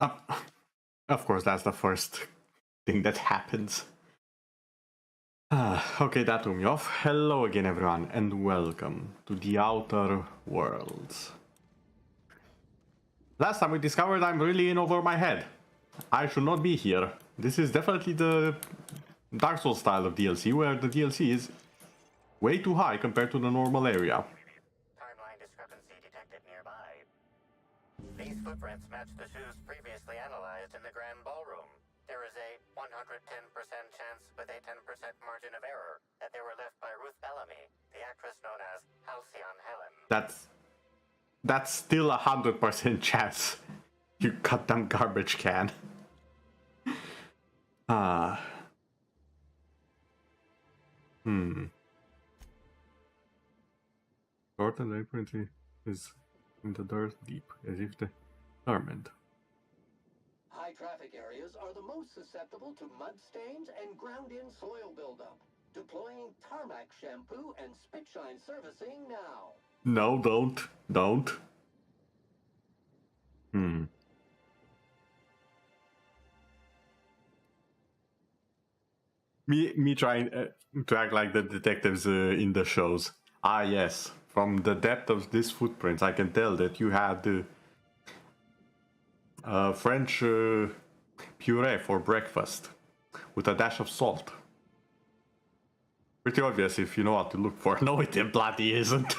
Uh, of course, that's the first thing that happens. Okay, that threw me off. Hello again, everyone, and welcome to the Outer Worlds. Last time we discovered I'm really in over my head. I should not be here. This is definitely the Dark Souls style of DLC, where the DLC is way too high compared to the normal area. Timeline discrepancy detected nearby. These footprints match the shoes previously analyzed in the Grand Ballroom. There is a 110% chance with a 10% margin of error that they were left by Ruth Bellamy, the actress known as Halcyon Helen. That's still 100% chance. You goddamn garbage can. Short and apparently is in the dirt deep, as if determined. High traffic areas are the most susceptible to mud stains and ground-in soil buildup. Deploying tarmac shampoo and spit shine servicing now. No, don't. Me trying to act like the detectives in the shows. Ah, yes. From the depth of these footprints, I can tell that you had French puree for breakfast with a dash of salt. Pretty obvious if you know what to look for. No, it bloody isn't.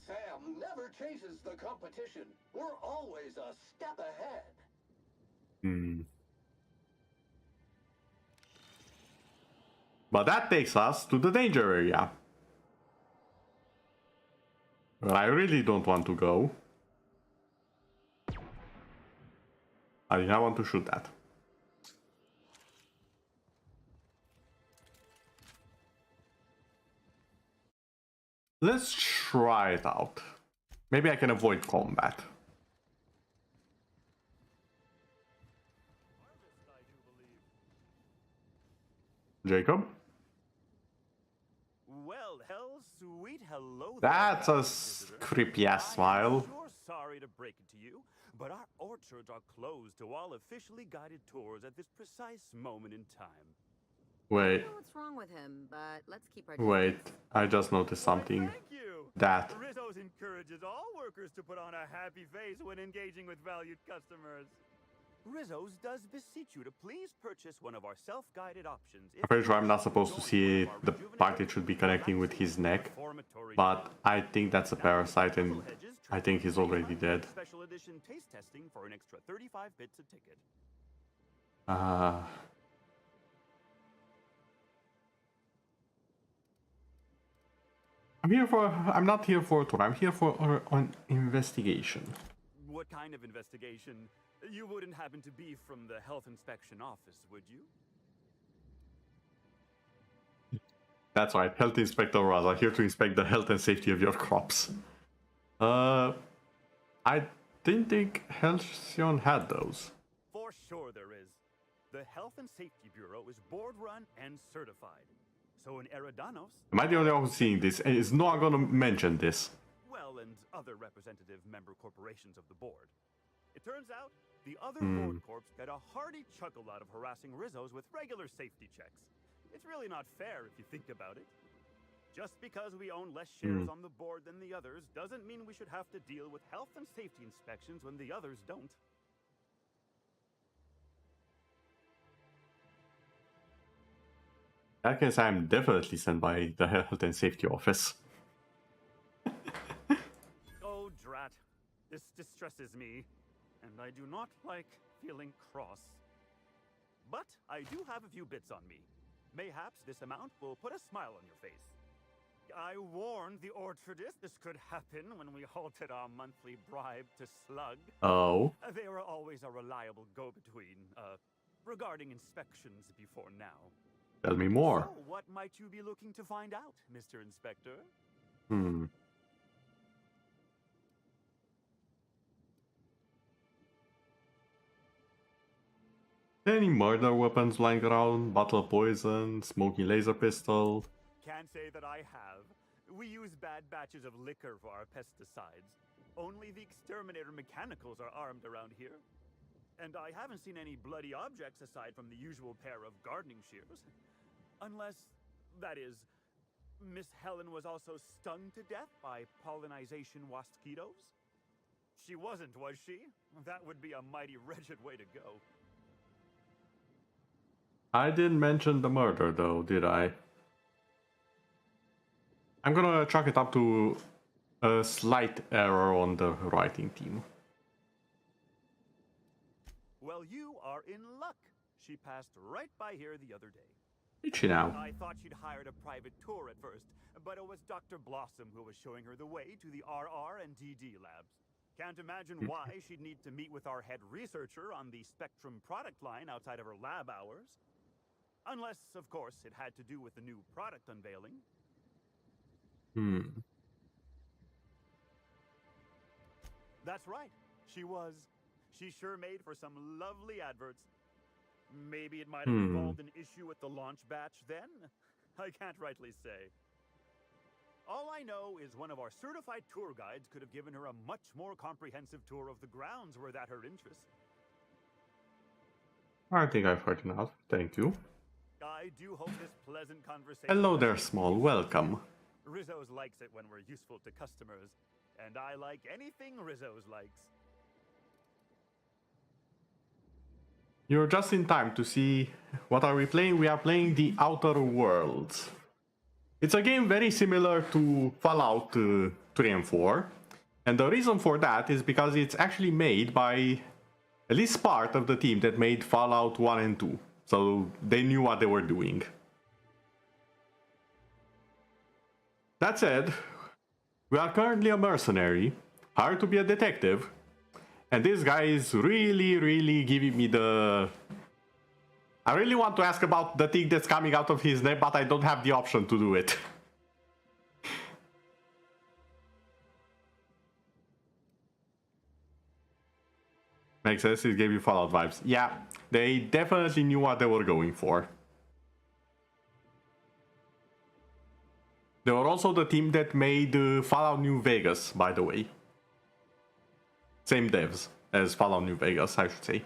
Sam never chases the competition. We're always a step ahead. But that takes us to the danger area. Where I really don't want to go. I did not want to shoot that. Let's try it out. Maybe I can avoid combat. Jacob? Well, sweet hello there. That's a creepy ass smile. I'm sure sorry to break it to you, but our orchards are closed to all officially guided tours at this precise moment in time. Wait. I don't know what's wrong with him, but let's keep our Wait, distance. I just noticed something. Thank you. That. Rizzo's encourages all workers to put on a happy face when engaging with valued customers. Rizzo's does beseech you to please purchase one of our self-guided options. I'm pretty sure I'm not supposed to see the part it should be connecting with his neck, but I think that's a parasite and I think he's already dead. Special edition taste testing for an extra 35 bits a ticket. I'm not here for a tour, I'm here for an investigation. What kind of investigation? You wouldn't happen to be from the health inspection office, would you? That's right, Health Inspector Raza, here to inspect the health and safety of your crops. I didn't think Halcyon had those. For sure there is. The Health and Safety Bureau is board-run and certified. So in Eridanos... Am I the only one who's seeing this? And is no one gonna mention this? Well, and other representative member corporations of the board. It turns out, the other board corps get a hearty chuckle out of harassing Rizzos with regular safety checks. It's really not fair if you think about it. Just because we own less shares on the board than the others doesn't mean we should have to deal with health and safety inspections when the others don't. I guess I'm definitely sent by the Health and Safety Office. Oh, drat. This distresses me, and I do not like feeling cross. But I do have a few bits on me. Mayhaps this amount will put a smile on your face. I warned the orchardist this could happen when we halted our monthly bribe to Slug. Oh. They were always a reliable go-between, regarding inspections before now. Tell me more. So, what might you be looking to find out, Mr. Inspector? Any murder weapons lying around? Bottle of poison? Smoky laser pistol? Can't say that I have. We use bad batches of liquor for our pesticides. Only the exterminator mechanicals are armed around here. And I haven't seen any bloody objects aside from the usual pair of gardening shears. Unless, that is, Miss Helen was also stung to death by pollinization mosquitoes? She wasn't, was she? That would be a mighty wretched way to go. I didn't mention the murder though, did I? I'm gonna chalk it up to a slight error on the writing team. Well, you are in luck. She passed right by here the other day. Did she now? I thought she'd hired a private tour at first, but it was Dr. Blossom who was showing her the way to the RR and DD labs. Can't imagine why she'd need to meet with our head researcher on the Spectrum product line outside of her lab hours. Unless, of course, it had to do with the new product unveiling. That's right. She sure made for some lovely adverts. Maybe it might have involved an issue with the launch batch then? I can't rightly say. All I know is one of our certified tour guides could have given her a much more comprehensive tour of the grounds were that her interest. I think I've heard enough. Thank you. I do hope this pleasant conversation... Hello there, Small. Welcome. Rizzo's likes it when we're useful to customers, and I like anything Rizzo's likes. You're just in time to see what are we playing. We are playing The Outer Worlds. It's a game very similar to Fallout 3 and 4. And the reason for that is because it's actually made by at least part of the team that made Fallout 1 and 2. So they knew what they were doing. That said, we are currently a mercenary, hired to be a detective. And this guy is really giving me the... I really want to ask about the thing that's coming out of his neck, but I don't have the option to do it. Makes sense, it gave you Fallout vibes. Yeah, they definitely knew what they were going for. They were also the team that made Fallout New Vegas, by the way. Same devs as Fallout New Vegas, I should say.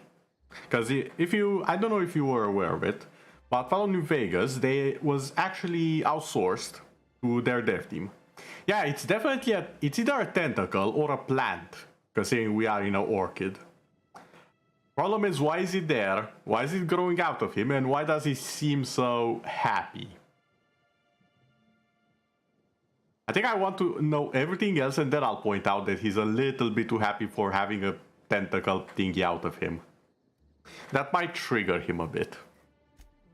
Because if you, I don't know if you were aware of it, but Fallout New Vegas, they was actually outsourced to their dev team. Yeah, it's definitely it's either a tentacle or a plant, considering we are in an orchid. Problem is, why is it there? Why is it growing out of him? And why does he seem so happy? I think I want to know everything else, and then I'll point out that he's a little bit too happy for having a tentacle thingy out of him. That might trigger him a bit.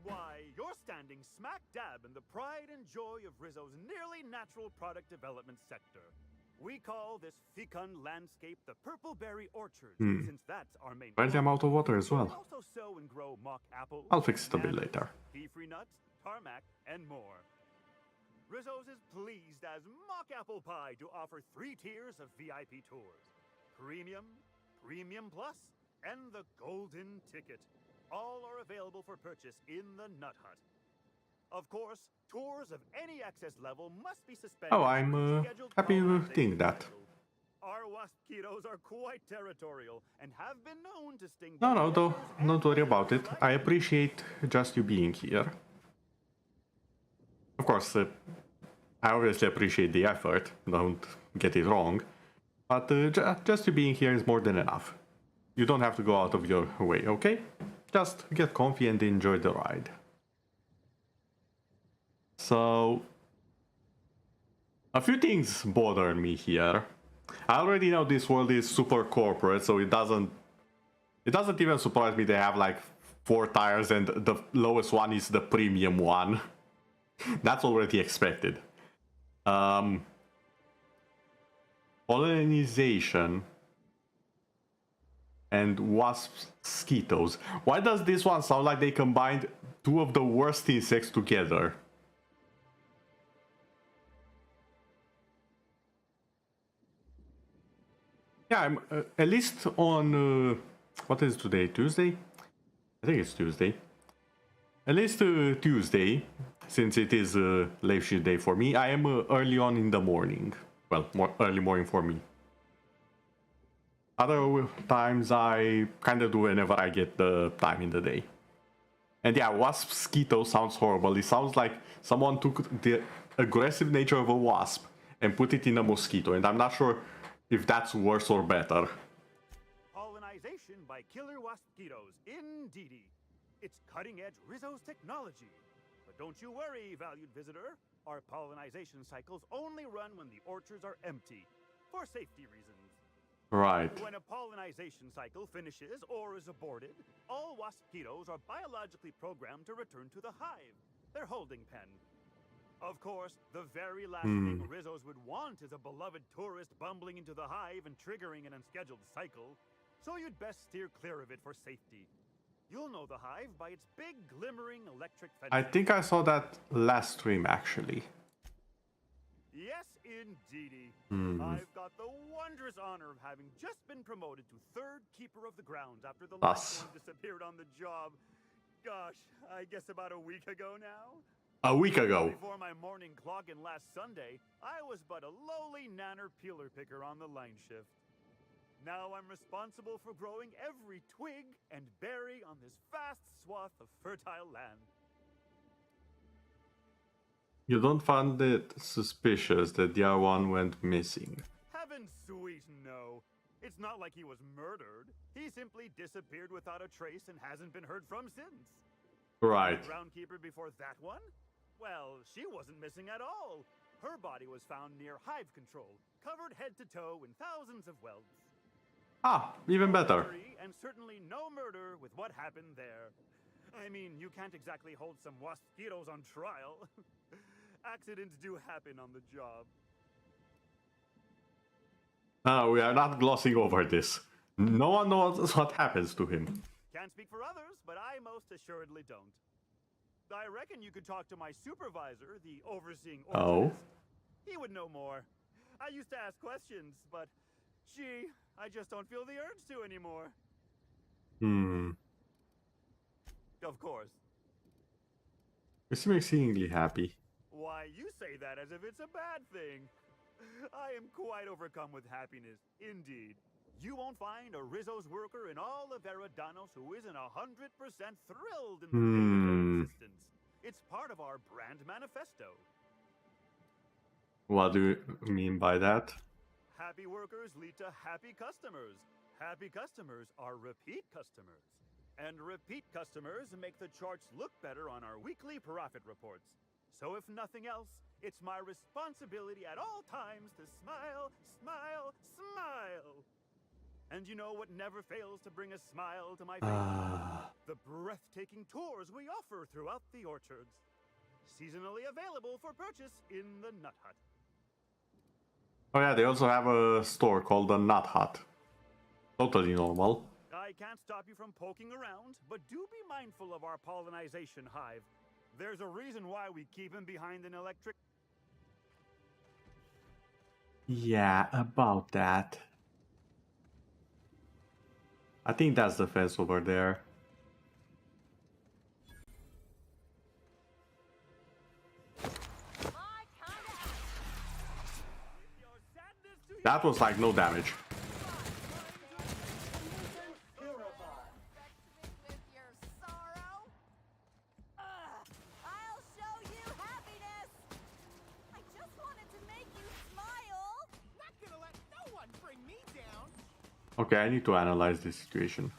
Why, you're standing smack dab in the pride and joy of Rizzo's nearly natural product development sector. We call this fecund landscape the Purple Berry Orchard, since that's our main... Apparently I'm out of water as well. We also sow and grow mock apples, I'll fix it a bit later. pea-free nuts, tarmac, and more. Rizzo's is pleased as Mock Apple Pie to offer 3 tiers of VIP tours. Premium, Premium Plus, and the Golden Ticket. All are available for purchase in the Nut Hut. Of course, tours of any access level must be suspended. Oh, I'm happy to think that. Our waspitos are quite territorial and have been known to sting... No, though, don't worry about it. I appreciate just you being here. Of course, I obviously appreciate the effort, don't get it wrong. But just you being here is more than enough. You don't have to go out of your way, okay? Just get comfy and enjoy the ride. So, a few things bother me here. I already know this world is super corporate, so it doesn't even surprise me they have like 4 tires and the lowest one is the premium one. That's already expected. Pollinization and mosquitoes. Why does this one sound like they combined 2 of the worst insects together? Yeah, I'm at least on what is today? Tuesday? I think it's Tuesday. At least Tuesday, since it is late shift day for me, I am early on in the morning. Well, more early morning for me. Other times I kind of do whenever I get the time in the day. And yeah, wasp-mosquito sounds horrible. It sounds like someone took the aggressive nature of a wasp and put it in a mosquito, and I'm not sure if that's worse or better. Pollinization by killer wasp-mosquitoes, indeedy. It's cutting-edge Rizzo's technology. But don't you worry, valued visitor. Our pollinization cycles only run when the orchards are empty, for safety reasons. Right. When a pollinization cycle finishes or is aborted, all wasp-mosquitoes are biologically programmed to return to the hive, their holding pen. Of course, the very last thing Rizzos would want is a beloved tourist bumbling into the hive and triggering an unscheduled cycle, so you'd best steer clear of it for safety. You'll know the hive by its big, glimmering electric fence. I think I saw that last stream, actually. Yes, indeedy. I've got the wondrous honor of having just been promoted to third keeper of the grounds after the last one disappeared on the job. Gosh, I guess about a week ago now? A week ago. Before my morning clock-in last Sunday, I was but a lowly nanner peeler picker on the line shift. Now I'm responsible for growing every twig and berry on this vast swath of fertile land. You don't find it suspicious that the other one went missing? Heaven sweet, no. It's not like he was murdered. He simply disappeared without a trace and hasn't been heard from since. Right. The groundkeeper before that one? Well, she wasn't missing at all. Her body was found near hive control, covered head to toe in thousands of welds. Ah, even better. And certainly no murder with what happened there. I mean, you can't exactly hold some mosquitoes on trial. Accidents do happen on the job. No, we are not glossing over this. No one knows what happens to him. Can't speak for others, but I most assuredly don't. I reckon you could talk to my supervisor, the overseeing orchardist. He would know more. I used to ask questions, but gee, I just don't feel the urge to anymore. Of course. You seem exceedingly happy. Why, you say that as if it's a bad thing. I am quite overcome with happiness, indeed. You won't find a Rizzo's worker in all of Eridanos who isn't 100% thrilled in the day of their existence. It's part of our brand manifesto. What do you mean by that? Happy workers lead to happy customers. Happy customers are repeat customers. And repeat customers make the charts look better on our weekly profit reports. So if nothing else, it's my responsibility at all times to smile, smile, smile. And you know what never fails to bring a smile to my face? The breathtaking tours we offer throughout the orchards. Seasonally available for purchase in the Nut Hut. Oh yeah, they also have a store called the Nut Hut. Totally normal. I can't stop you from poking around, but do be mindful of our pollinization hive. There's a reason why we keep him behind an electric... Yeah, about that. I think that's the fence over there. That was like no damage. Okay, I need to analyze this situation.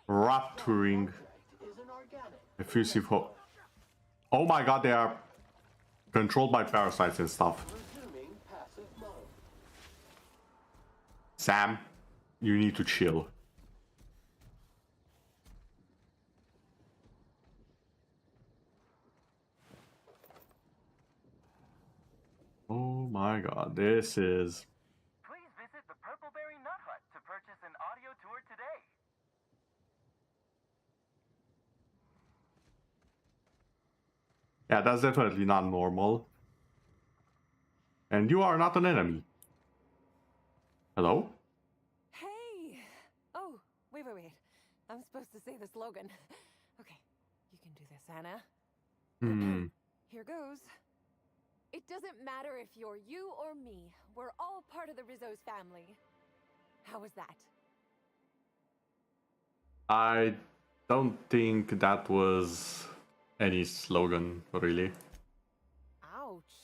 Rapturing. Effusive hope. Oh my god, they are controlled by parasites and stuff. Sam, you need to chill. Oh my god, this is... Please visit the Purpleberry Nut Hut to purchase an audio tour today. Yeah, that's definitely not normal. And you are not an enemy. Hello? Hey! Oh, wait. I'm supposed to say the slogan. Okay, you can do this, Anna. Here goes. It doesn't matter if you're you or me. We're all part of the Rizzo's family. How was that? I don't think that was any slogan, really. Ouch.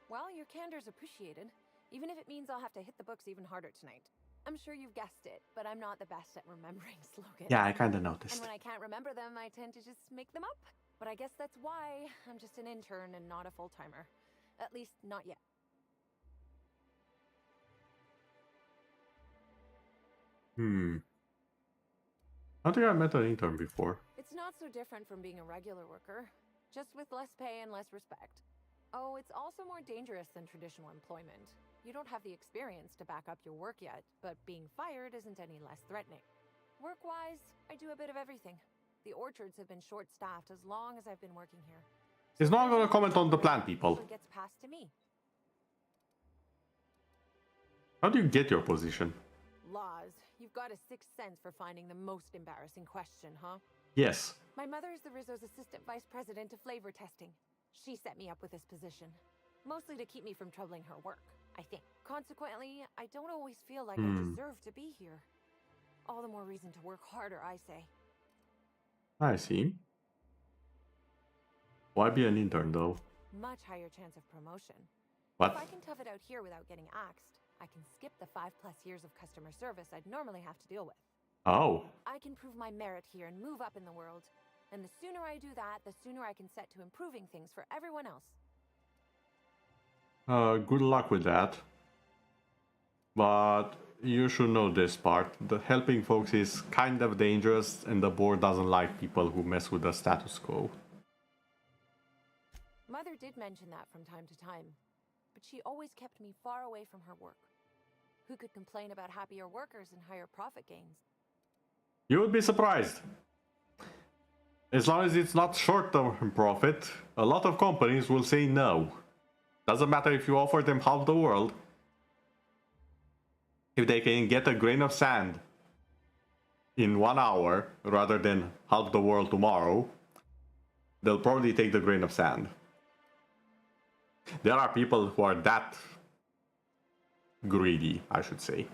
Well, your candor's appreciated, even if it means I'll have to hit the books even harder tonight. I'm sure you've guessed it, but I'm not the best at remembering slogans. Yeah, I kind of And noticed. when I can't remember them, I tend to just make them up. But I guess that's why I'm just an intern and not a full-timer. At least, not yet. I don't think I met an intern before. It's not so different from being a regular worker, just with less pay and less respect. Oh, it's also more dangerous than traditional employment. You don't have the experience to back up your work yet, but being fired isn't any less threatening. Work-wise, I do a bit of everything. The orchards have been short-staffed as long as I've been working here. He's not gonna there's comment on the no plant people. usually gets passed to me. How do you get your position? Laws. You've got a sixth sense for finding the most embarrassing question, huh? Yes. My mother is the Rizzo's assistant vice president of flavor testing. She set me up with this position. Mostly to keep me from troubling her work, I think. Consequently, I don't always feel like I deserve to be here. All the more reason to work harder, I say. I see. Why be an intern, though? Much higher chance of promotion. What? If I can tough it out here without getting axed, I can skip the 5+ years of customer service I'd normally have to deal with. Oh. I can prove my merit here and move up in the world. And the sooner I do that, the sooner I can set to improving things for everyone else. Good luck with that. But you should know this part. The helping folks is kind of dangerous, and the board doesn't like people who mess with the status quo. Mother did mention that from time to time, but she always kept me far away from her work. Who could complain about happier workers and higher profit gains? You would be surprised. As long as it's not short-term profit, a lot of companies will say no. Doesn't matter if you offer them half the world. If they can get a grain of sand in 1 hour rather than half the world tomorrow, they'll probably take the grain of sand. There are people who are that greedy, I should say.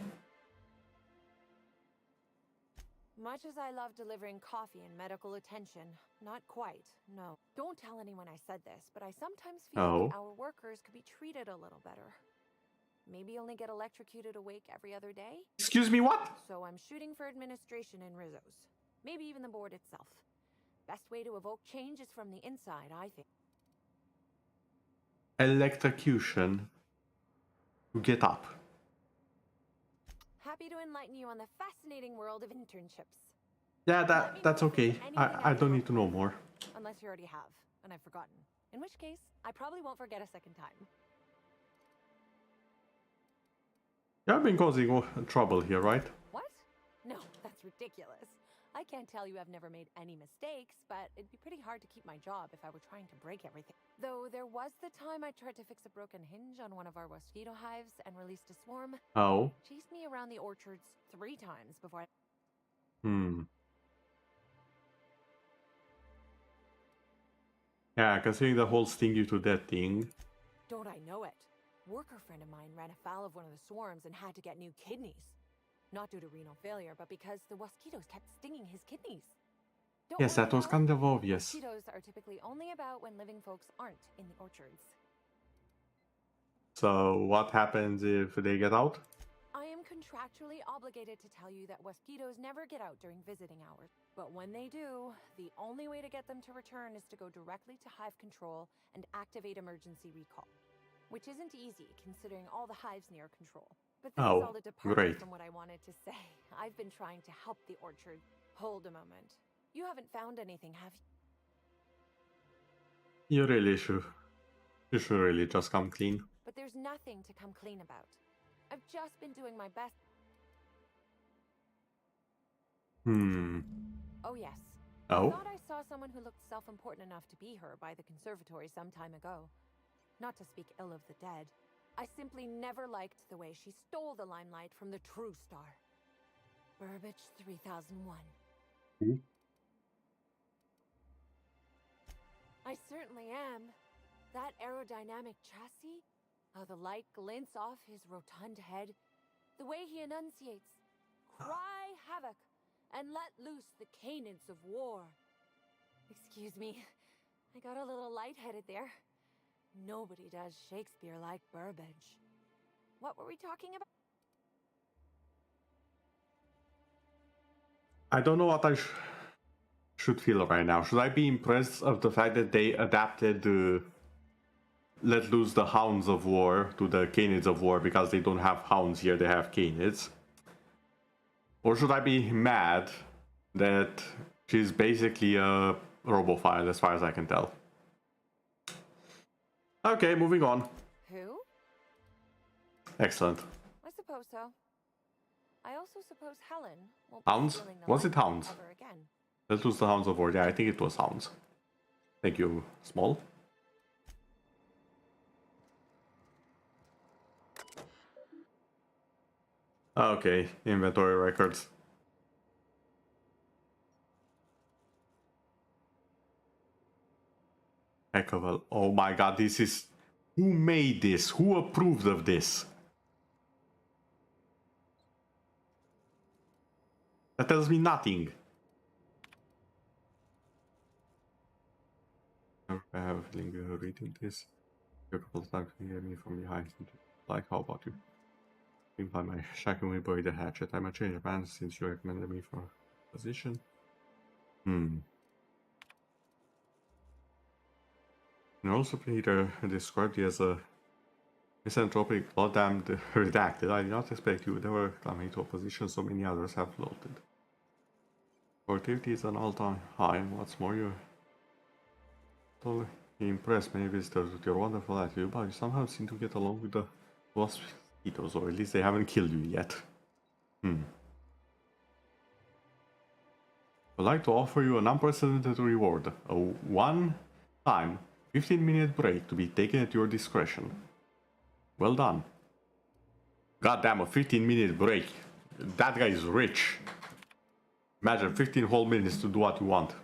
Much as I love delivering coffee and medical attention, not quite, no. Don't tell anyone I said this, but I sometimes feel like our workers could be treated a little better. Maybe only get electrocuted awake every other day? Excuse me, what? So I'm shooting for administration in Rizzo's. Maybe even the board itself. Best way to evoke change is from the inside, I think. Electrocution. Get up. Happy to enlighten you on the fascinating world of internships. Yeah, that's okay. I don't need to know more. Unless you already have, and I've forgotten. In which case, I probably won't forget a second time. You've been causing trouble here, right? What? No, that's ridiculous. I can't tell you I've never made any mistakes, but it'd be pretty hard to keep my job if I were trying to break everything. Though there was the time I tried to fix a broken hinge on one of our mosquito hives and released a swarm. Oh. Chased me around the orchards 3 times before I... Yeah, considering the whole sting you to death thing. Don't I know it? Worker friend of mine ran afoul of one of the swarms and had to get new kidneys. Not due to renal failure, but because the mosquitoes kept stinging his kidneys. Yes, that was kind of obvious. Mosquitoes are typically only about when living folks aren't in the orchards. So, what happens if they get out? I am contractually obligated to tell you that mosquitoes never get out during visiting hours. But when they do, the only way to get them to return is to go directly to hive control and activate emergency recall. Which isn't easy, considering all the hives near control. But this is all a departure from what I wanted to say. I've been trying to help the orchard. Hold a moment. You haven't found anything, have you? You really should. You should really just come clean. But there's nothing to come clean about. I've just been doing my best. Oh, yes. Oh? I thought I saw someone who looked self-important enough to be her by the conservatory some time ago. Not to speak ill of the dead. I simply never liked the way she stole the limelight from the true star. Burbage 3001. I certainly am. That aerodynamic chassis, how the light glints off his rotund head, the way he enunciates, cry havoc, and let loose the canids of war. Excuse me, I got a little lightheaded there. Nobody does Shakespeare like Burbage. What were we talking about? I don't know what I should feel right now. Should I be impressed of the fact that they adapted Let Loose the Hounds of War to the Canids of War because they don't have hounds here, they have canids? Or should I be mad that she's basically a robophile as far as I can tell? Okay, moving on. Who? Excellent. I suppose so. I also suppose Helen won't Hounds? be stealing the Was it light hounds? ever again. Let Loose the Hounds of War. Yeah, I think it was hounds. Thank you, Small. Okay, inventory records. Heck of a... Oh my god, this is... Who made this? Who approved of this? That tells me nothing. I have a feeling reading this. A couple of times to hear me from behind. Like, how about you? If I may shockingly bury the hatchet, I might change of plans since you recommended me for position. And also Peter described you as a misanthropic, goddamned redacted. I did not expect you to ever climb to a position so many others have floated. Productivity is an all-time high, and what's more, you're totally impressed many visitors with your wonderful attitude, but you somehow seem to get along with the mosquitoes, or at least they haven't killed you yet. I'd like to offer you an unprecedented reward, a one-time 15-minute break to be taken at your discretion. Well done. Goddamn, a 15-minute break. That guy is rich. Imagine 15 whole minutes to do what you want.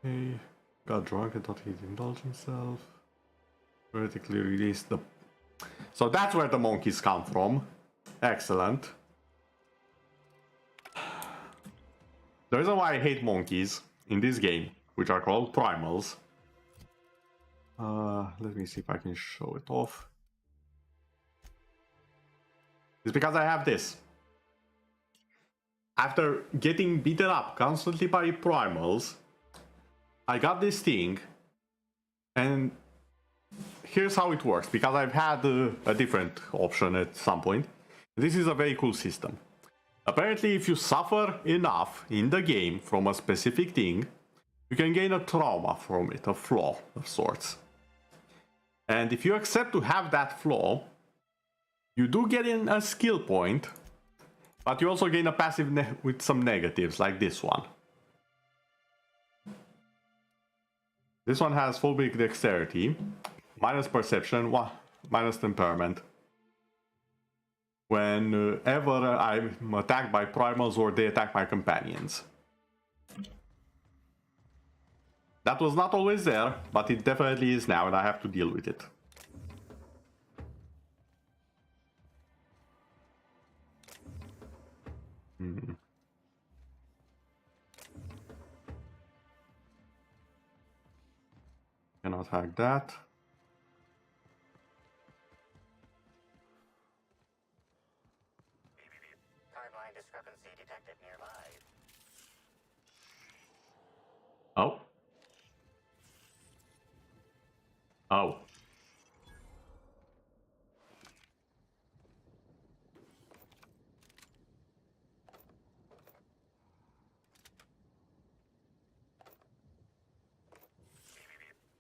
He got drunk and thought he'd indulge himself. Vertically released the... So that's where the monkeys come from. Excellent. The reason why I hate monkeys in this game, which are called primals. Let me see if I can show it off. It's because I have this. After getting beaten up constantly by primals, I got this thing, and here's how it works, because I've had a different option at some point. This is a very cool system. Apparently, if you suffer enough in the game from a specific thing, you can gain a trauma from it, a flaw of sorts. And if you accept to have that flaw, you do get in a skill point, but you also gain a passive with some negatives, like this one. This one has phobic dexterity, minus perception, minus temperament. Whenever I'm attacked by primals or they attack my companions. That was not always there, but it definitely is now, and I have to deal with it. Cannot hack that. Timeline discrepancy detected nearby. Oh. Oh.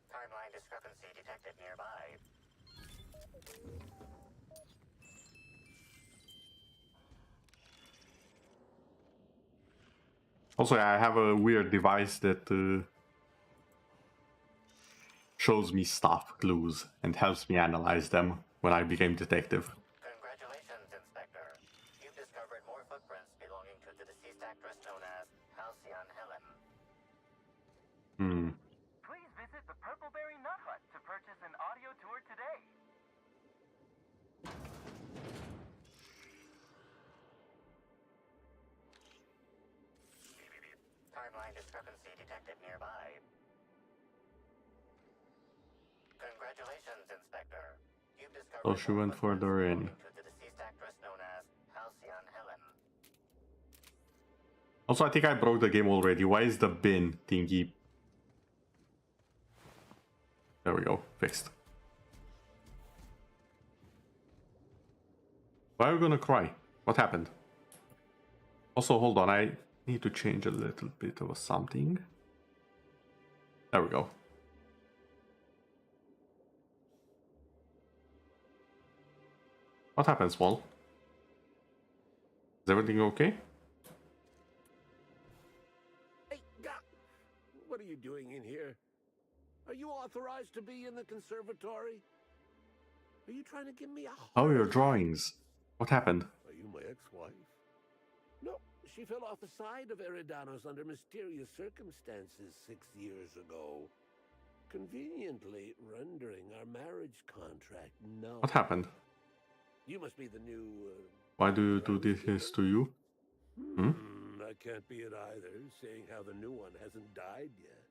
Timeline discrepancy detected nearby. Also, I have a weird device that shows me stuff, clues, and helps me analyze them when I became detective. Congratulations, Inspector. You've discovered more footprints belonging to the deceased actress known as Halcyon Helen. Please visit Visit the Purpleberry Nut Hut to purchase an audio tour today. Timeline discrepancy detected nearby. Congratulations, Inspector. You've discovered So she went further in. to the deceased actress known as Halcyon Helen. Also, I think I broke the game already. Why is the bin thingy? There we go. Fixed. Why are you gonna cry? What happened? Also, hold on. I need to change a little bit of something. There we go. What happened, Small? Is everything okay? Hey, what are you doing in here? Are you authorized to be in the conservatory? Are you trying to give me a Oh, heart your attack? drawings. What happened? Are you my ex-wife? No, she fell off the side of Eridanos under mysterious circumstances 6 years ago, conveniently rendering our marriage contract null. What happened? You must be the new... Why do you do this to you? I can't be it either, seeing how the new one hasn't died yet.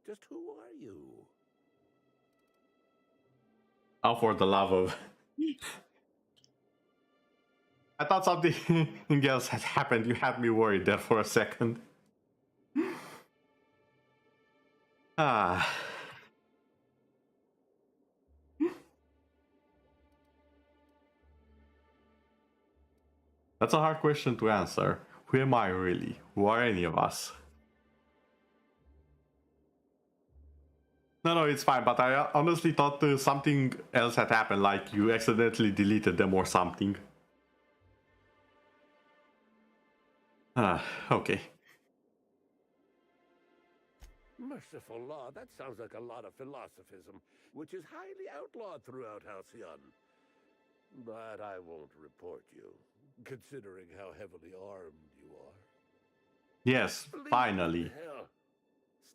Just who are you? Oh, for the love of... I thought something else had happened. You had me worried there for a second. Ah. That's a hard question to answer. Who am I really? Who are any of us? No, it's fine, but I honestly thought something else had happened, like you accidentally deleted them or something. Ah, okay. Merciful law, that sounds like a lot of philosophism, which is highly outlawed throughout Halcyon. But I won't report you, considering how heavily armed you are. Yes, finally. Hell,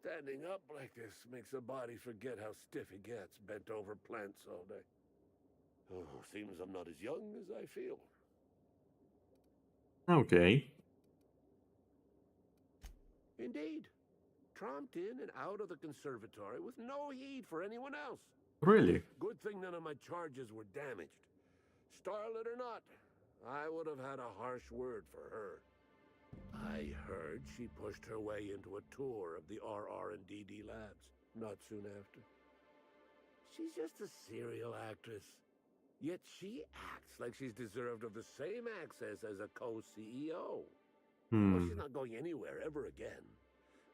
standing up like this makes a body forget how stiff he gets, bent over plants all day. Oh, seems I'm not as young as I feel. Okay. Indeed. Tromped in and out of the conservatory with no heed for anyone else. Really? Good thing none of my charges were damaged. Starlet or not, I would have had a harsh word for her. I heard she pushed her way into a tour of the RR&DD labs not soon after. She's just a serial actress. Yet she acts like she's deserved of the same access as a co-CEO. Well, she's not going anywhere ever again.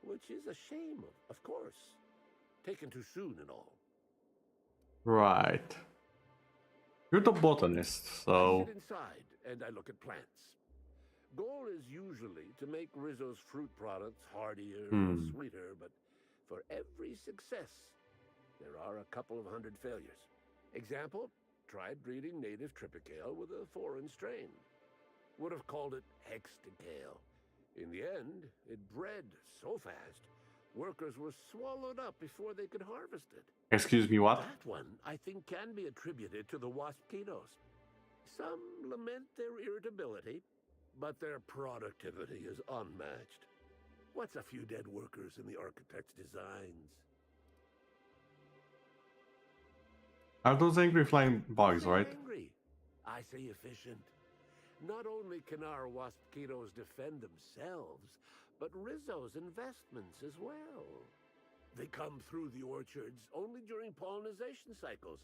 Which is a shame, of course. Taken too soon and all. Right. You're the botanist, I so... sit inside and I look at plants. Goal is usually to make Rizzo's fruit products hardier and sweeter, but for every success, there are a couple of hundred failures. Example, tried breeding native Tripicale with a foreign strain. Would have called it Hexticale. In the end, it bred so fast, workers were swallowed up before they could harvest it. Excuse me, what? That one, I think, can be attributed to the waspitos. Some lament their irritability, but their productivity is unmatched. What's a few dead workers in the architect's designs? Are those angry flying bugs, I say right? angry. I say efficient. Not only can our waspitos defend themselves, but Rizzo's investments as well. They come through the orchards only during pollination cycles,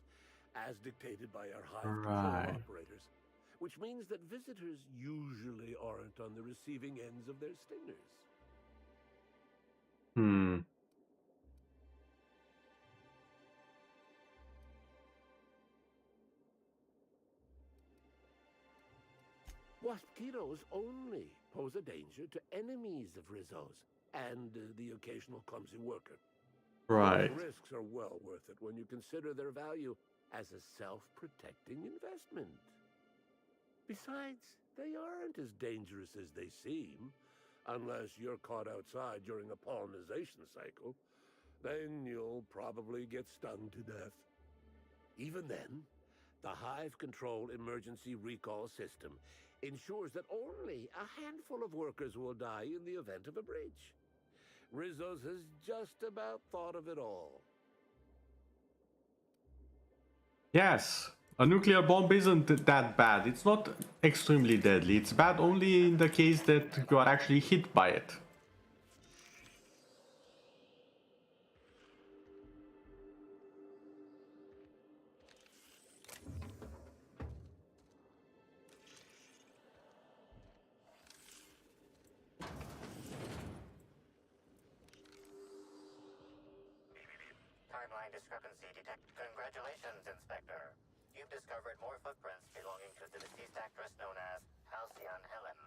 as dictated by our hive control operators, which means that visitors usually aren't on the receiving ends of their stingers. Waspitos only pose a danger to enemies of Rizzo's and the occasional clumsy worker. Right. Those risks are well worth it when you consider their value as a self-protecting investment. Besides, they aren't as dangerous as they seem, unless you're caught outside during a pollination cycle. Then you'll probably get stung to death. Even then, the Hive Control Emergency Recall System ensures that only a handful of workers will die in the event of a breach. Rizzo's has just about thought of it all. Yes, a nuclear bomb isn't that bad. It's not extremely deadly. It's bad only in the case that you are actually hit by it. Timeline discrepancy detect. Congratulations, Inspector. You've discovered more footprints belonging to the deceased actress known as Halcyon Helen.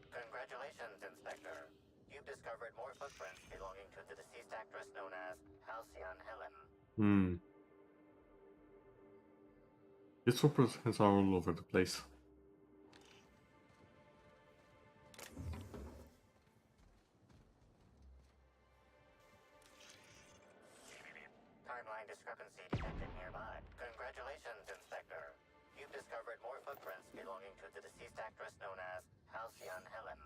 Congratulations, Inspector. You've discovered more footprints belonging to the deceased actress known as Halcyon Helen. These footprints are all over the place. Timeline discrepancy detected nearby. Congratulations, Inspector. You've discovered more footprints belonging to the deceased actress known as Halcyon Helen.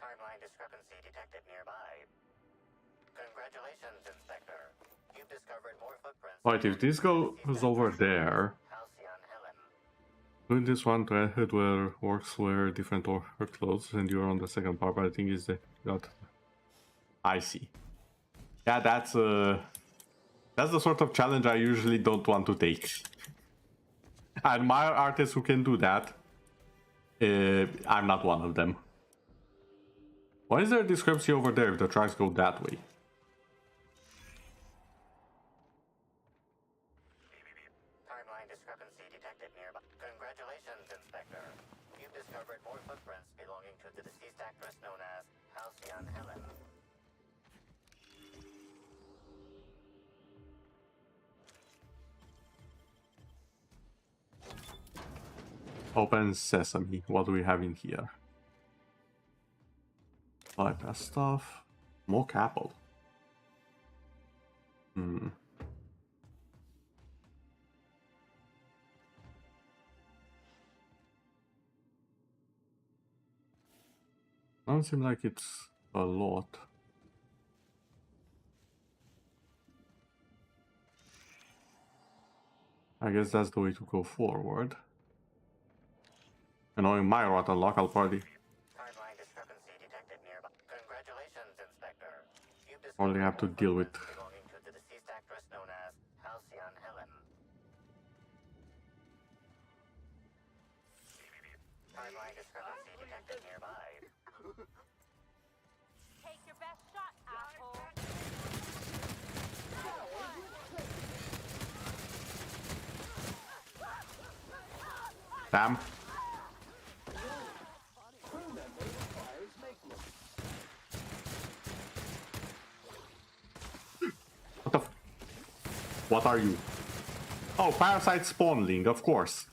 Timeline discrepancy detected nearby. Congratulations, Inspector. You've discovered more footprints. Right, if this goes over there, Halcyon Helen. doing this one to head where orcs wear different her clothes, and you're on the second part, but I think is the got. I see. Yeah, that's the sort of challenge I usually don't want to take. I admire artists who can do that. I'm not one of them. Why is there a discrepancy over there if the tracks go that way? Timeline discrepancy detected nearby. Congratulations, Inspector. You've discovered more footprints belonging to the deceased actress known as Halcyon Helen. Open sesame. What do we have in here? Bypass stuff. Mock apple. Doesn't seem like it's a lot. I guess that's the way to go forward. And knowing my rotten luck, I'll probably Timeline discrepancy detected nearby. Congratulations, Inspector. You've discovered only have to more deal with. footprints belonging to the deceased actress known as Halcyon Helen. Timeline discrepancy detected nearby. Take your best shot, asshole. Damn. Crew member requires maintenance. What the What are you? Oh, parasite spawnling, of course.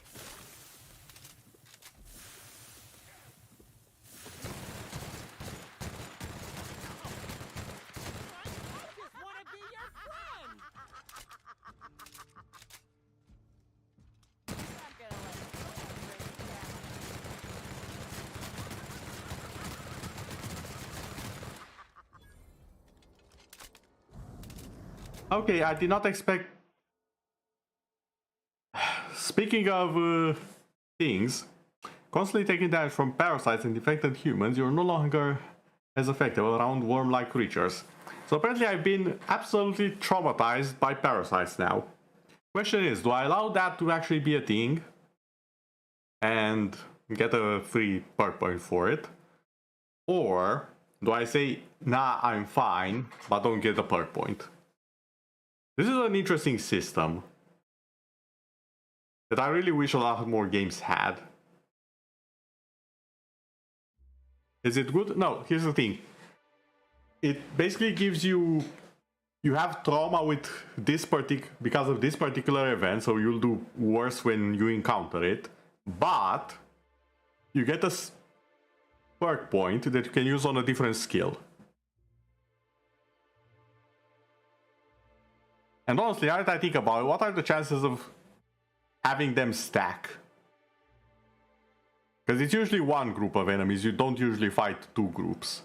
Okay, I did not expect. Speaking of things, constantly taking damage from parasites and infected humans, you're no longer as effective around worm-like creatures. So apparently I've been absolutely traumatized by parasites now. Question is, do I allow that to actually be a thing and get a free perk point for it? Or do I say, nah, I'm fine, but don't get a perk point? This is an interesting system that I really wish a lot more games had. Is it good? No, here's the thing. It basically gives you have trauma with this because of this particular event, so you'll do worse when you encounter it. But you get a perk point that you can use on a different skill. And honestly, now that I think about it, what are the chances of having them stack? Because it's usually one group of enemies, you don't usually fight two groups.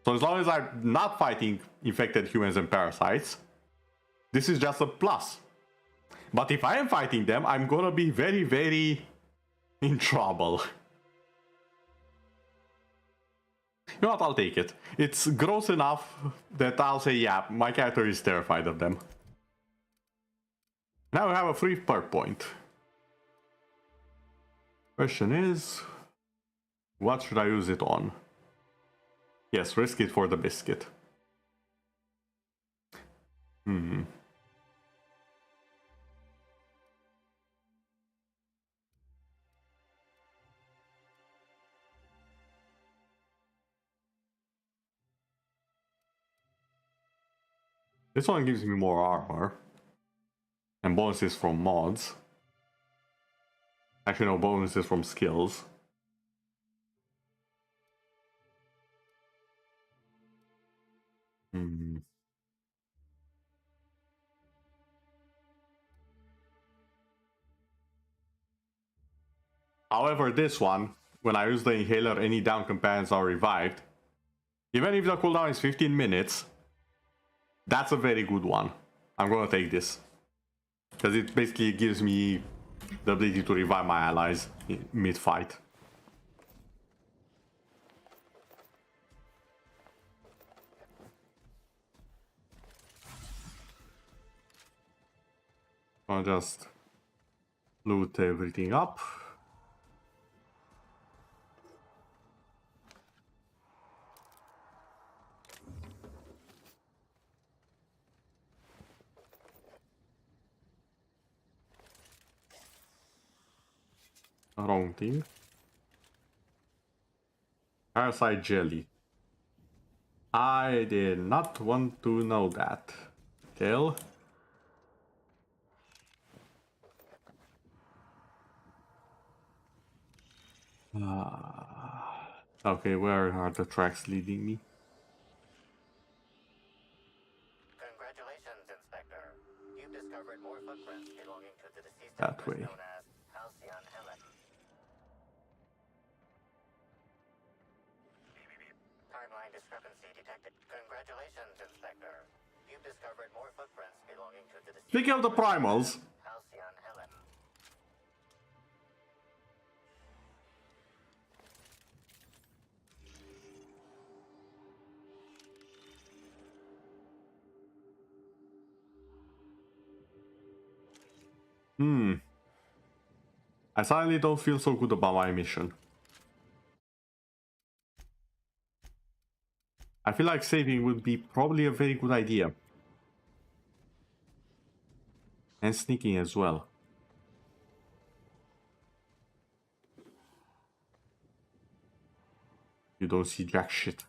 So as long as I'm not fighting infected humans and parasites, this is just a plus. But if I am fighting them, I'm gonna be very, very in trouble. You know what, I'll take it. It's gross enough that I'll say, yeah, my character is terrified of them. Now we have a free perk point. Question is, what should I use it on? Yes, risk it for the biscuit. This one gives me more armor. And bonuses from mods. Actually, no, bonuses from skills. However, this one, when I use the inhaler, any down companions are revived. Even if the cooldown is 15 minutes, that's a very good one. I'm gonna take this. Because it basically gives me the ability to revive my allies mid-fight. I'll just loot everything up. Wrong thing. Parasite jelly. I did not want to know that. Tail. Okay, where are the tracks leading me? Congratulations, Inspector. You've discovered more footprints belonging to the deceased That Empress way. known as Halcyon Helen. Timeline discrepancy detected. Congratulations, Inspector. You've discovered more footprints belonging to the deceased Speaking of the primals, Halcyon Helen. I suddenly don't feel so good about my mission. I feel like saving would be probably a very good idea. And sneaking as well. You don't see jack shit.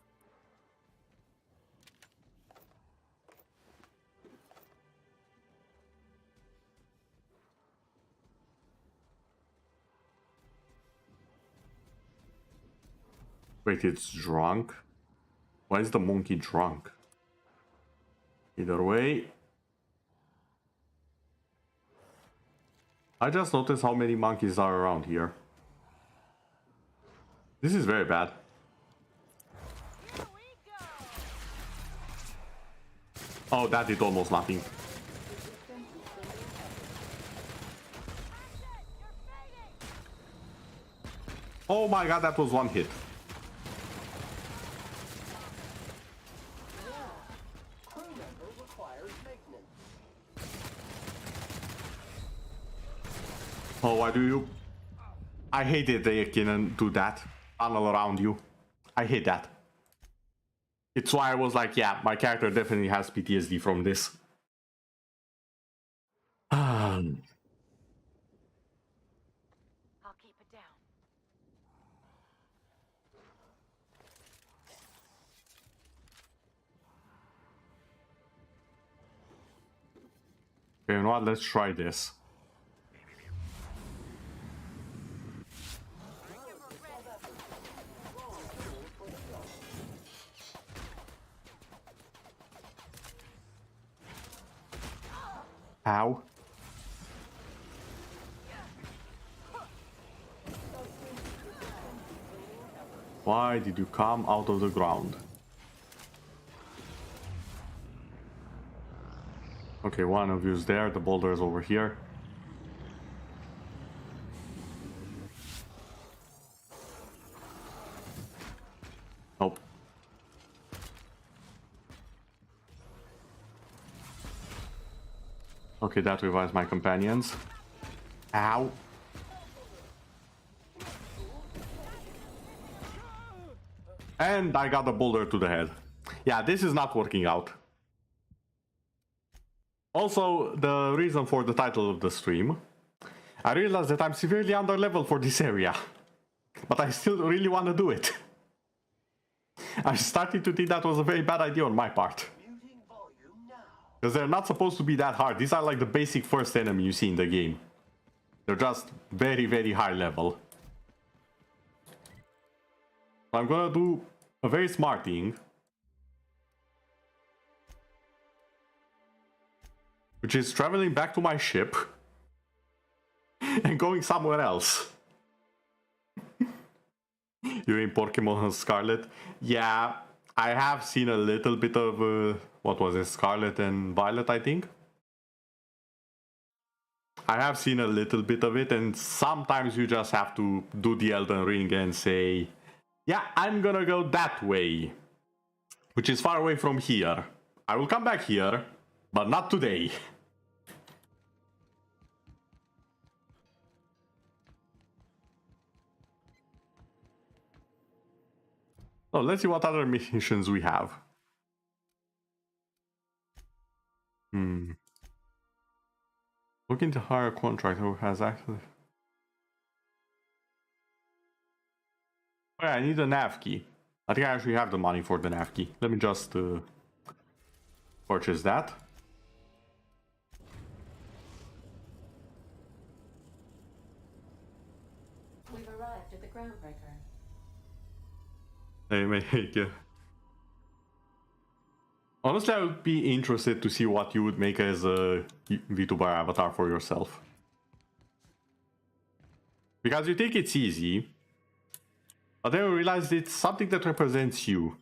Wait, it's drunk? Why is the monkey drunk? Either way. I just noticed how many monkeys are around here. This is very bad. Oh, that did almost nothing. Oh my god, that was one hit. Crew member requires maintenance. Oh, why do you? I hate it they can do that. Tunnel around you. I hate that. It's why I was like, yeah, my character definitely has PTSD from this. I'll keep it down. Okay, you know what? Let's try this. Ow. Why did you come out of the ground? Okay, one of you is there, the boulder is over here. Nope. Okay, that revives my companions. Ow. And I got a boulder to the head. Yeah, this is not working out. Also, the reason for the title of the stream, I realized that I'm severely underleveled for this area. But I still really want to do it. I'm starting to think that was a very bad idea on my part. Because they're not supposed to be that hard. These are like the basic first enemy you see in the game. They're just very, very high level. I'm gonna do a very smart thing. Which is traveling back to my ship. And going somewhere else. You're in Pokemon Scarlet? Yeah, I have seen a little bit of, what was it, Scarlet and Violet, I think? I have seen a little bit of it, and sometimes you just have to do the Elden Ring and say, yeah, I'm gonna go that way. Which is far away from here. I will come back here, but not today. So let's see what other missions we have. Looking to hire a contractor who has actually... Oh yeah, I need a nav key. I think I actually have the money for the nav key. Let me just purchase that. We've arrived at the groundbreaker. They make Honestly, I would be interested to see what you would make as a VTuber avatar for yourself. Because you think it's easy, but then you realize it's something that represents you.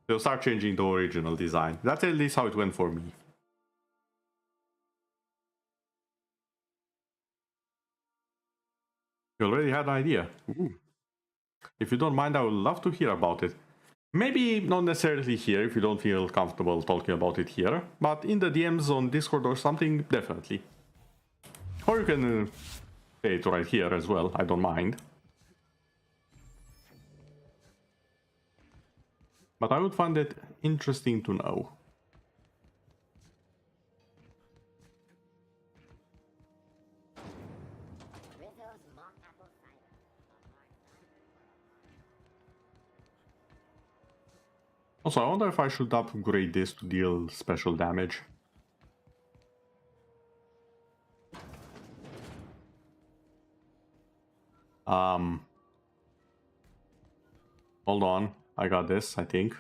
They'll start changing the original design. That's at least how it went for me. You already had an idea. Ooh. If you don't mind, I would love to hear about it. Maybe not necessarily here, if you don't feel comfortable talking about it here, but in the DMs on Discord or something, definitely. Or you can say it right here as well, I don't mind. But I would find it interesting to know. Also, I wonder if I should upgrade this to deal special damage. Hold on. I got this, I think.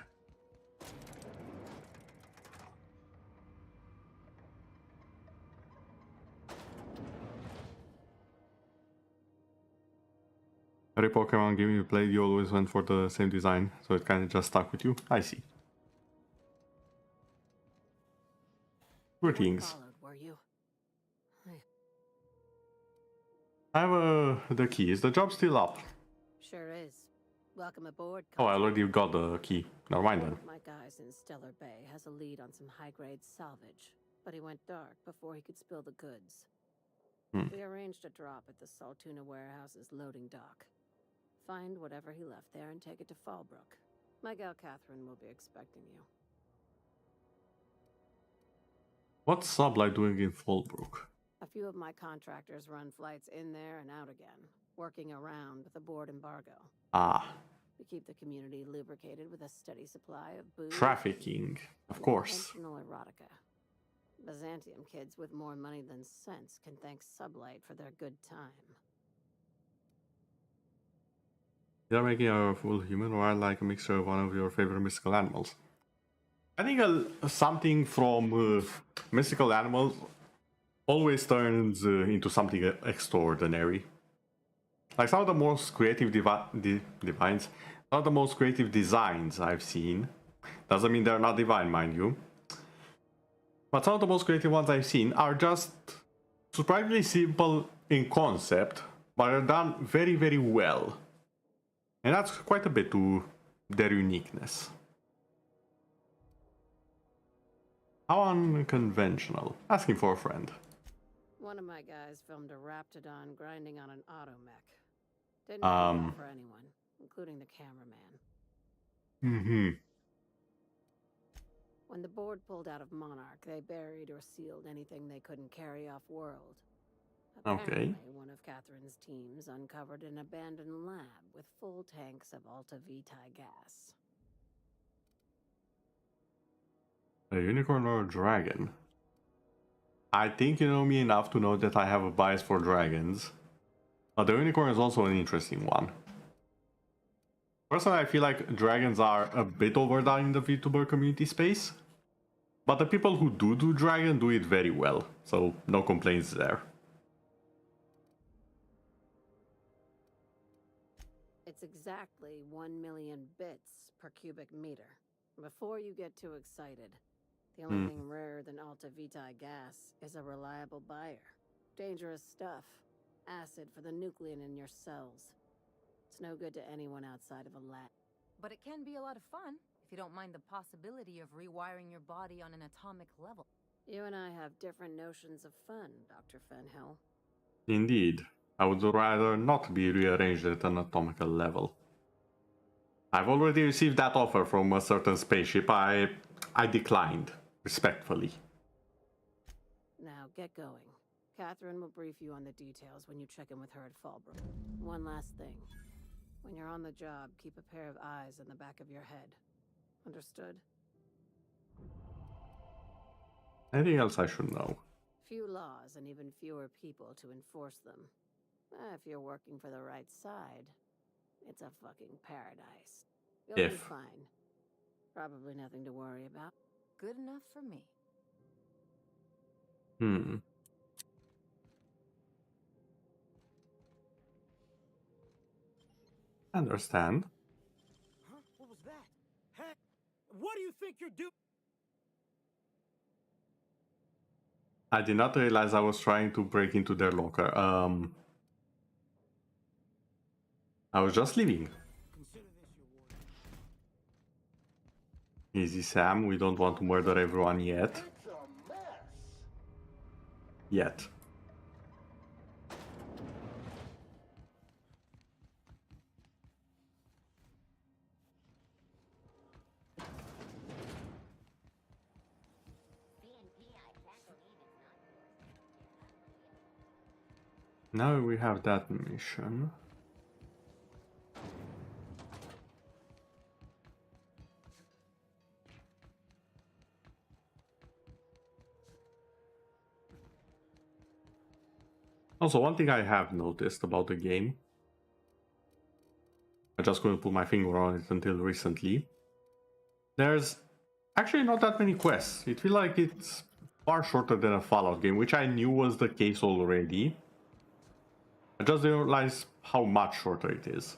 Every Pokemon game you played, you always went for the same design, so it kind of just stuck with you. I see. Greetings. I have the key. Is the job still up? Sure is. Welcome aboard. Oh, I already got the key. Never mind then. My guys in Stellar Bay has a lead on some high-grade salvage, but he went dark before he could spill the goods. We arranged a drop at the Saltuna warehouse's loading dock. Find whatever he left there and take it to Fallbrook. My gal Catherine will be expecting you. What's Sublight doing in Fallbrook? A few of my contractors run flights in there and out again, working around with the board embargo. Ah. We keep the community lubricated with a steady supply of booze. Trafficking, of and course. intentional erotica. Byzantium kids with more money than sense can thank Sublight for their good time. You're making a full human or like a mixture of one of your favorite mystical animals. I think something from mystical animals always turns into something extraordinary. Like some of the most creative divines, some of the most creative designs I've seen. Doesn't mean they're not divine, mind you. But some of the most creative ones I've seen are just surprisingly simple in concept, but are done very, very well. And that's quite a bit to their uniqueness. How unconventional. Asking for a friend. One of my guys filmed a Raptidon grinding on an automech. Didn't go for anyone, including the cameraman. Mm-hmm. When the board pulled out of Monarch, they buried or sealed anything they couldn't carry off-world. Apparently, one of Catherine's teams uncovered an abandoned lab with full tanks of Alta Vitae gas. A unicorn or a dragon? I think you know me enough to know that I have a bias for dragons. But the unicorn is also an interesting one. Personally, I feel like dragons are a bit overdone in the VTuber community space. But the people who do dragon do it very well, so no complaints there. It's exactly 1 million bits per cubic meter. Before you get too excited, the only thing rarer than Alta Vitae gas is a reliable buyer. Dangerous stuff. Acid for the nuclein in your cells. It's no good to anyone outside of a lab. But it can be a lot of fun, if you don't mind the possibility of rewiring your body on an atomic level. You and I have different notions of fun, Dr. Fenhill. Indeed. I would rather not be rearranged at an atomical level. I've already received that offer from a certain spaceship. I declined, respectfully. Now get going. Catherine will brief you on the details when you check in with her at Fallbrook. One last thing. When you're on the job, keep a pair of eyes in the back of your head. Understood? Anything else I should know? Few laws and even fewer people to enforce them. If you're working for the right side, it's a fucking paradise. You'll be fine. Probably nothing to worry about. Good enough for me. Understand. Huh? What was that? Hey, what do you think you're doing? I did not realize I was trying to break into their locker. I was just leaving. Consider this your warning. Easy, Sam. We don't want to murder everyone yet. It's a mess. Yet. Now we have that mission. Also, one thing I have noticed about the game, I just couldn't put my finger on it until recently, there's actually not that many quests. It feels like it's far shorter than a Fallout game, which I knew was the case already. I just didn't realize how much shorter it is.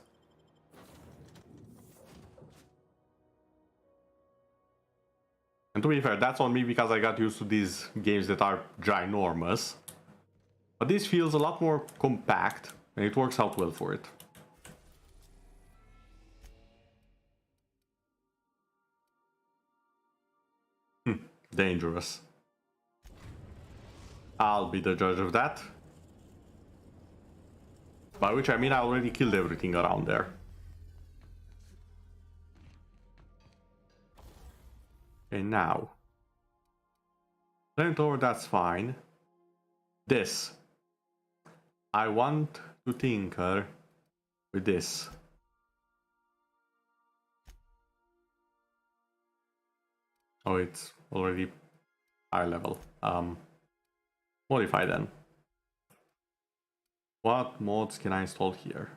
And to be fair, that's on me because I got used to these games that are ginormous. But this feels a lot more compact, and it works out well for it. Dangerous. I'll be the judge of that. By which I mean I already killed everything around there. Okay, now. Flamethrower, that's fine. This. I want to tinker with this. Oh, it's already high level. Modify then. What mods can I install here?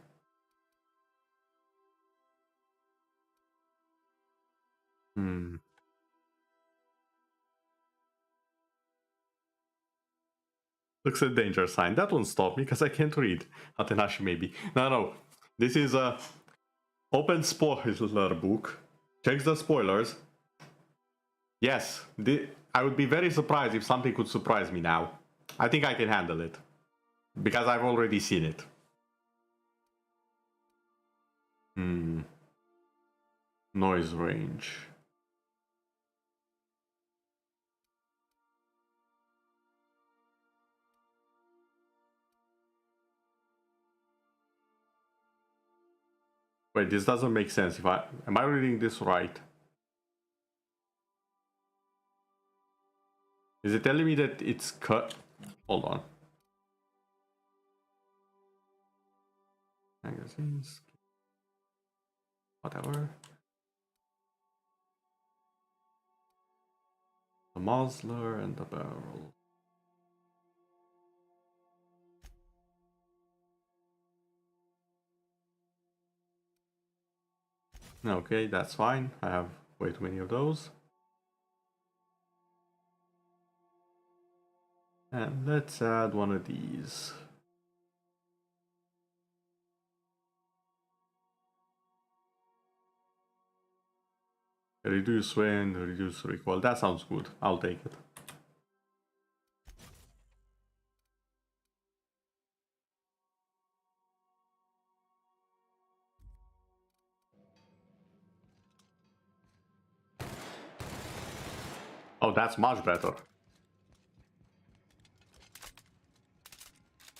Looks a danger sign. That won't stop me because I can't read. Atenashi maybe. No. This is a open spoiler book. Checks the spoilers. Yes, I would be very surprised if something could surprise me now. I think I can handle it. Because I've already seen it. Noise range. Wait, this doesn't make sense. Am I reading this right? Is it telling me that it's cut? Hold on. Magazines. Whatever. The muzzler and the barrel. Okay, that's fine. I have way too many of those. And let's add one of these. Reduce wind, reduce recoil. That sounds good. I'll take it. Oh, that's much better.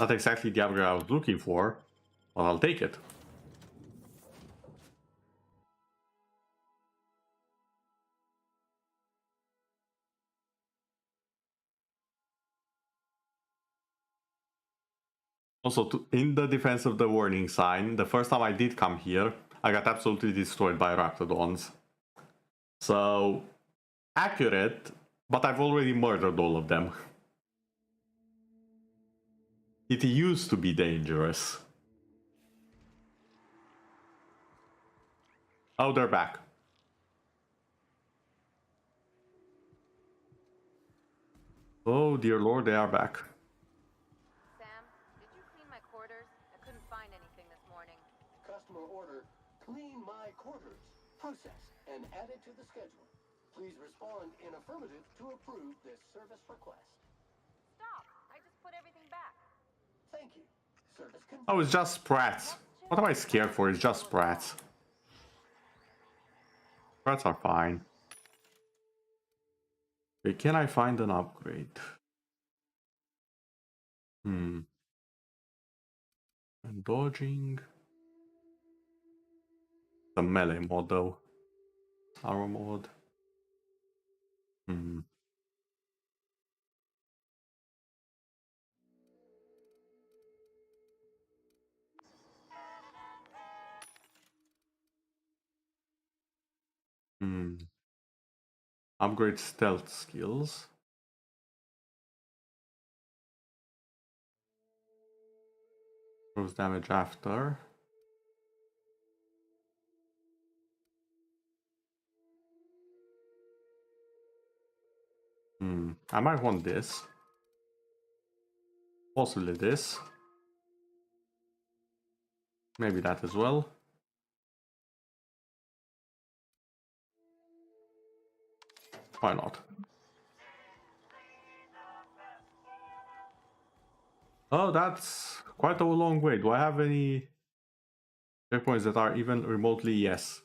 Not exactly the upgrade I was looking for, but I'll take it. Also, in the defense of the warning sign, the first time I did come here, I got absolutely destroyed by Raptodons. So, accurate, but I've already murdered all of them. It used to be dangerous. Oh, they're back. Oh, dear lord, they are back. Sam, did you clean my quarters? I couldn't find anything this morning. Customer order, clean my quarters. Process and add it to the schedule. Please respond in affirmative to approve this service request. Stop! I just put everything back. Thank you. Service confirmed. Oh, it's just sprats. What am I scared for? It's just sprats. Sprats are fine. Okay, can I find an upgrade? And dodging. The melee mod though. Arrow mod. Upgrade stealth skills. Throws damage after. I might want this. Possibly this. Maybe that as well. Why not? Oh, that's quite a long way. Do I have any checkpoints that are even remotely? Yes.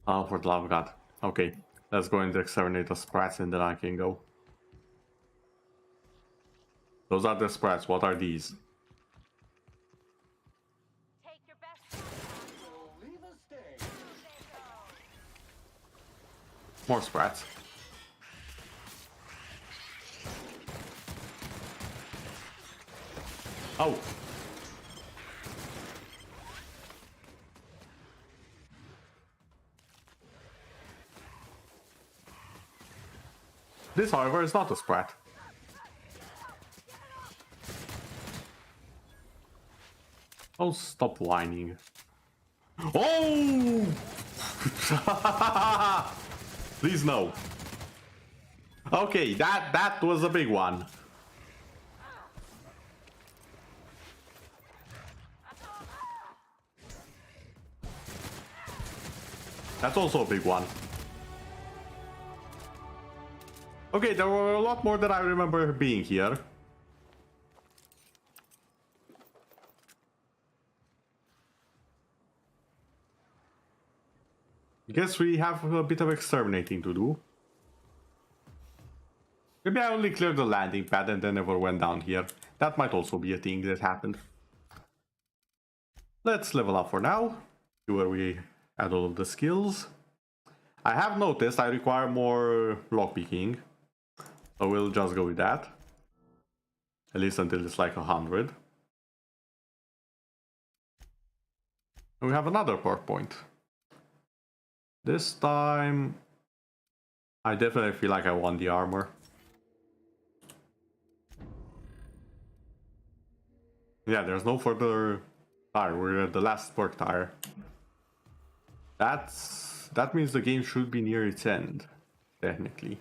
Oh, for the love of God. Okay, let's go and exterminate the sprats and then I can go. Those are the sprats. What are these? Take your best shot. Leave us stay. More sprats. Oh! This, however, is not a sprat. Oh, stop whining. Oh! Please no. Okay, that was a big one. That's also a big one. Okay, there were a lot more than I remember being here. Guess we have a bit of exterminating to do. Maybe I only cleared the landing pad and then never went down here. That might also be a thing that happened. Let's level up for now. See where we add all of the skills. I have noticed I require more lockpicking. So we'll just go with that. At least until it's like 100. And we have another perk point. This time, I definitely feel like I won the armor. Yeah, there's no further tire. We're at the last perk tire. That means the game should be near its end, technically.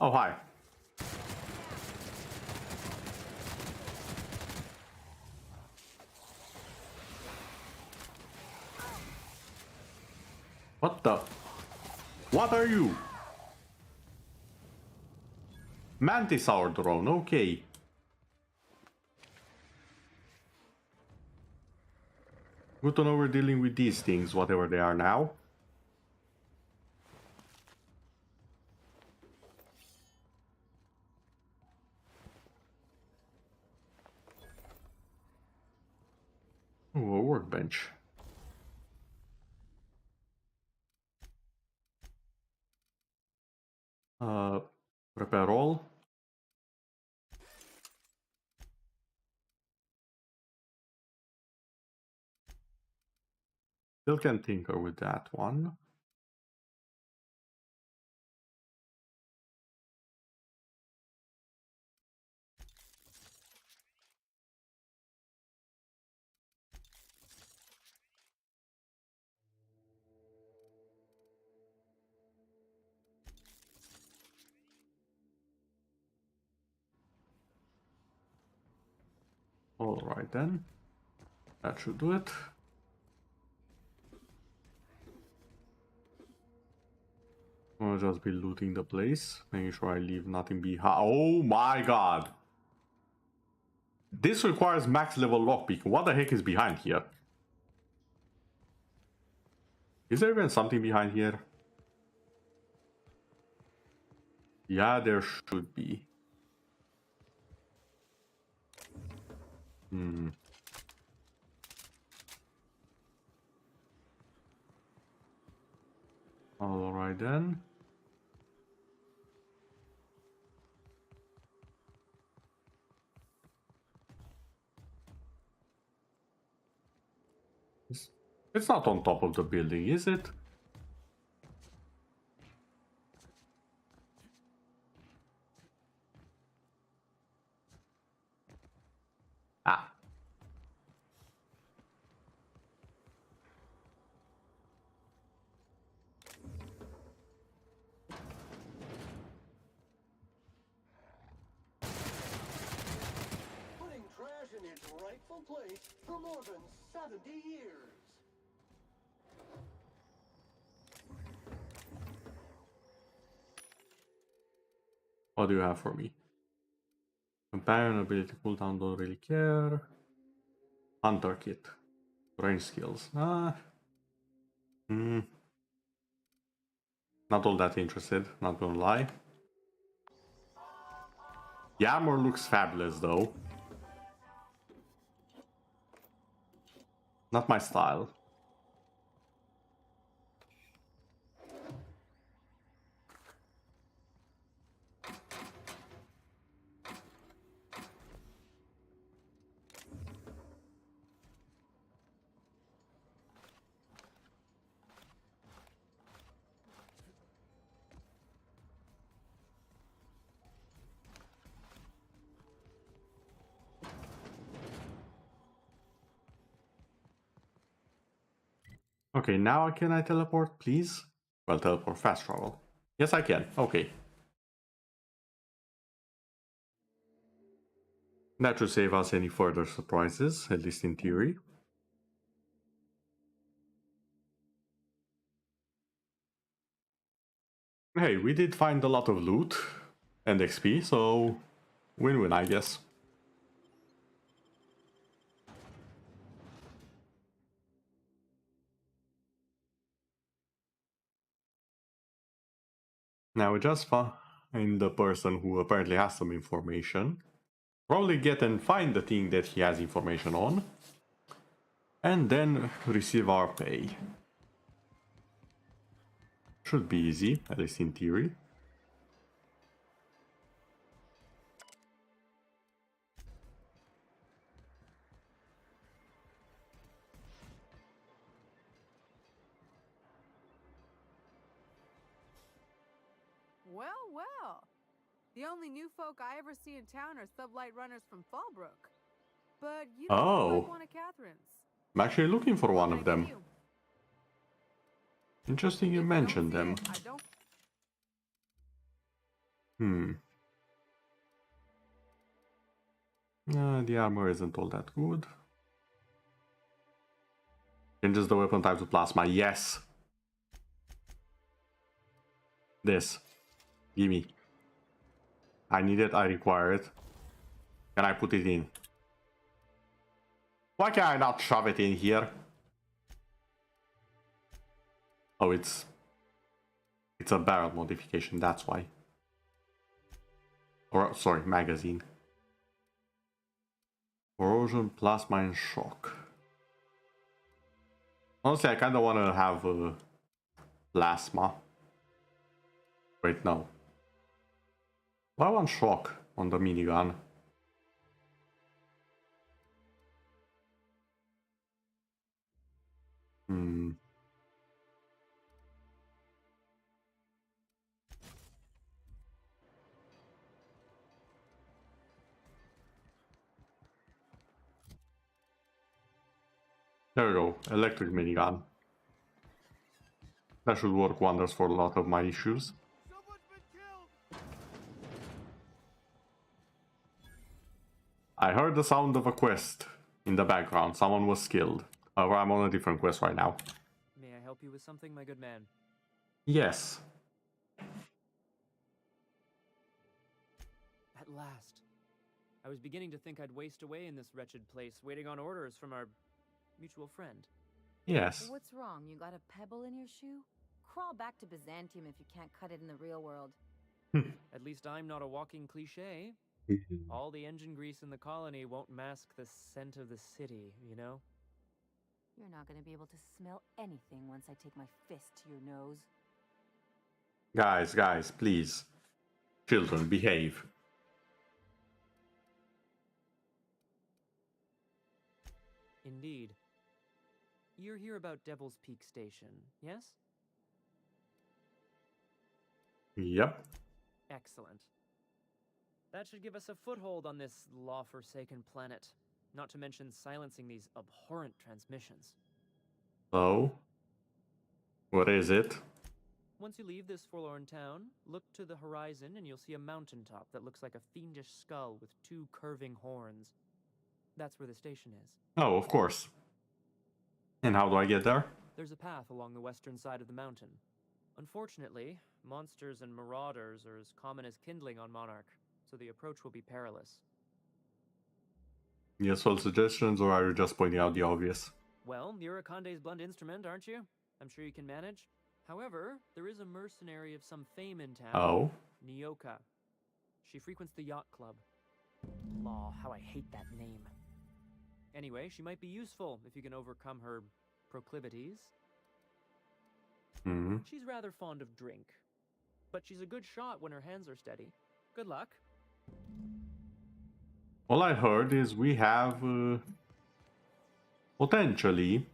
Oh, hi. What the? What are you? Mantisaur drone, okay. Good to know we're dealing with these things, whatever they are now. Ooh, a workbench. Prepare all. Still can tinker with that one. Alright then. That should do it. I'll just be looting the place, making sure I leave nothing behind. Oh my god! This requires max level lockpick. What the heck is behind here? Is there even something behind here? Yeah, there should be. Hmm. Alright then. It's not on top of the building, is it? Ah. Putting trash in its rightful place for more than 70 years. What do you have for me? Companion ability cooldown, don't really care. Hunter kit. Range skills. Hmm. Not all that interested, not gonna lie. The armor looks fabulous though. Not my style. Okay, now can I teleport, please? Well, teleport fast travel. Yes, I can. Okay. That should save us any further surprises, at least in theory. Hey, we did find a lot of loot and XP, so win-win, I guess. Now we just find the person who apparently has some information. Probably get and find the thing that he has information on. And then receive our pay. Should be easy, at least in theory. Well, well. The only new folk I ever see in town are sublight runners from Fallbrook. But you don't look like one of Catherine's. I'm actually looking for one of them. You? Interesting you mentioned them. I don't... The armor isn't all that good. Changes the weapon type to plasma. Yes! This. Gimme. I need it, I require it. Can I put it in? Why can I not shove it in here? Oh, it's a barrel modification, that's why. Or, sorry, magazine. Corrosion, plasma, and shock. Honestly, I kinda wanna have plasma. Wait, no. Why want shock on the minigun? There we go, electric minigun. That should work wonders for a lot of my issues. I heard the sound of a quest in the background. Someone was killed. However, I'm on a different quest right now. May I help you with something, my good man? Yes. At last. I was beginning to think I'd waste away in this wretched place, waiting on orders from our mutual friend. Yes. What's wrong? You got a pebble in your shoe? Crawl back to Byzantium if you can't cut it in the real world. At least I'm not a walking cliché. All the engine grease in the colony won't mask the scent of the city, you know? You're not going to be able to smell anything once I take my fist to your nose. Guys, please. Children, behave. Indeed. You're here about Devil's Peak Station, yes? Yep. Excellent. That should give us a foothold on this law-forsaken planet, not to mention silencing these abhorrent transmissions. So, what is it? Once you leave this forlorn town, look to the horizon and you'll see a mountaintop that looks like a fiendish skull with two curving horns. That's where the station is. Oh, of course. And how do I get there? There's a path along the western side of the mountain. Unfortunately, monsters and marauders are as common as kindling on Monarch, so the approach will be perilous. Useful suggestions, or are you just pointing out the obvious? Well, you're Akande's blunt instrument, aren't you? I'm sure you can manage. However, there is a mercenary of some fame in town. Oh? Nyoka. She frequents the yacht club. Law, how I hate that name. Anyway, she might be useful if you can overcome her proclivities. She's rather fond of drink, but she's a good shot when her hands are steady. Good luck. All I heard is we have potentially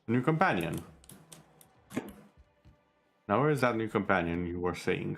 a new companion. Now, where is that new companion you were saying?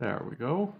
There we go.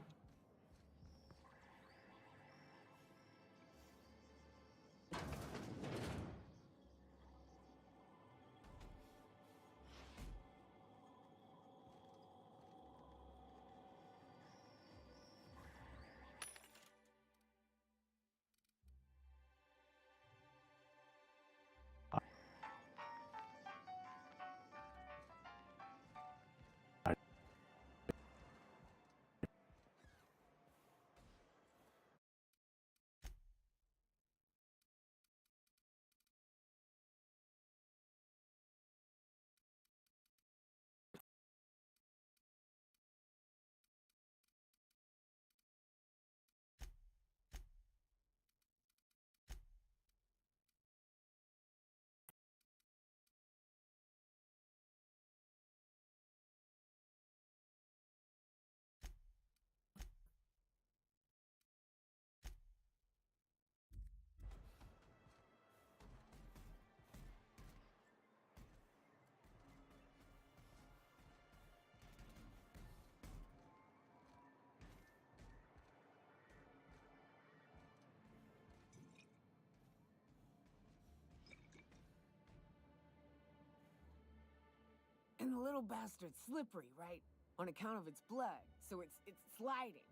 And the little bastard's slippery, right? On account of its blood. So it's sliding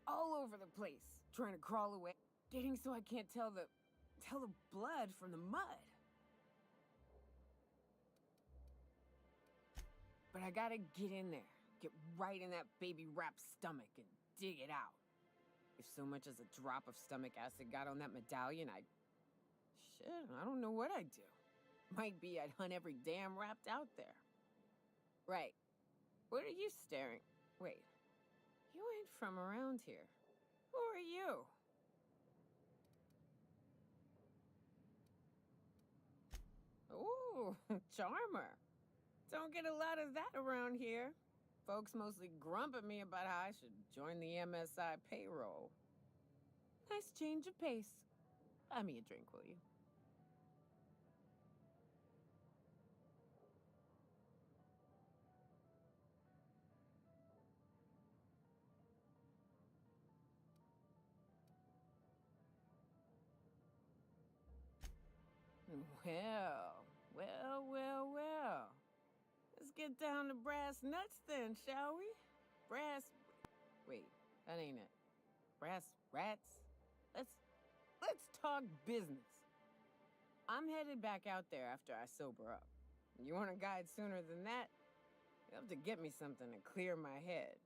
all over the place, trying to crawl away. Getting so I can't tell the blood from the mud. But I gotta get in there. Get right in that baby rap's stomach and dig it out. If so much as a drop of stomach acid got on that medallion, shit, I don't know what I'd do. Might be I'd hunt every damn wrapped out there. Right. What are you staring? Wait. You ain't from around here. Who are you? Ooh, charmer. Don't get a lot of that around here. Folks mostly grump at me about how I should join the MSI payroll. Nice change of pace. Buy me a drink, will you? Well. Let's get down to brass nuts then, shall we? Wait, that ain't it. Brass rats? Let's talk business. I'm headed back out there after I sober up. You want a guide sooner than that? You have to get me something to clear my head.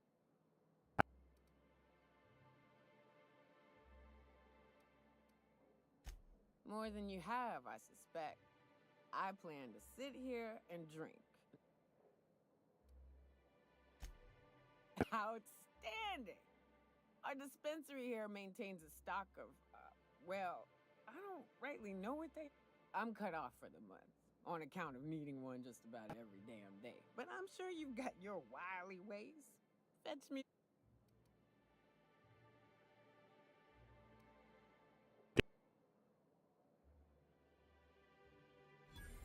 More than you have, I suspect. I plan to sit here and drink. Outstanding! Our dispensary here maintains a stock of, I don't rightly know what I'm cut off for the month, on account of needing one just about every damn day. But I'm sure you've got your wily ways. Fetch me.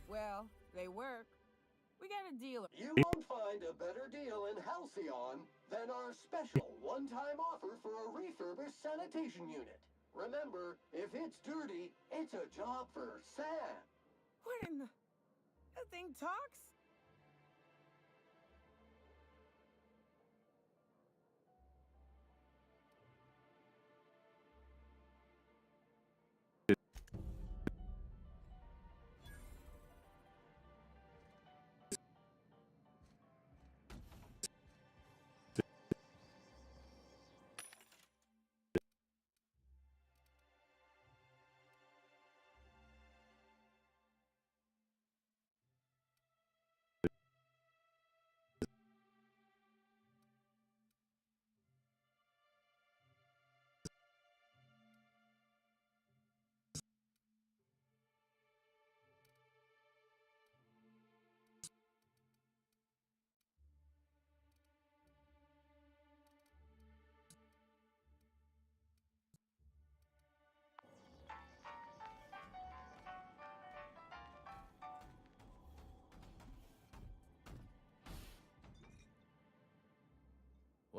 Well, they work. We got a deal. You won't find a better deal in Halcyon than our special one-time offer for a refurbished sanitation unit. Remember, if it's dirty, it's a job for Sam. What in the... That thing talks?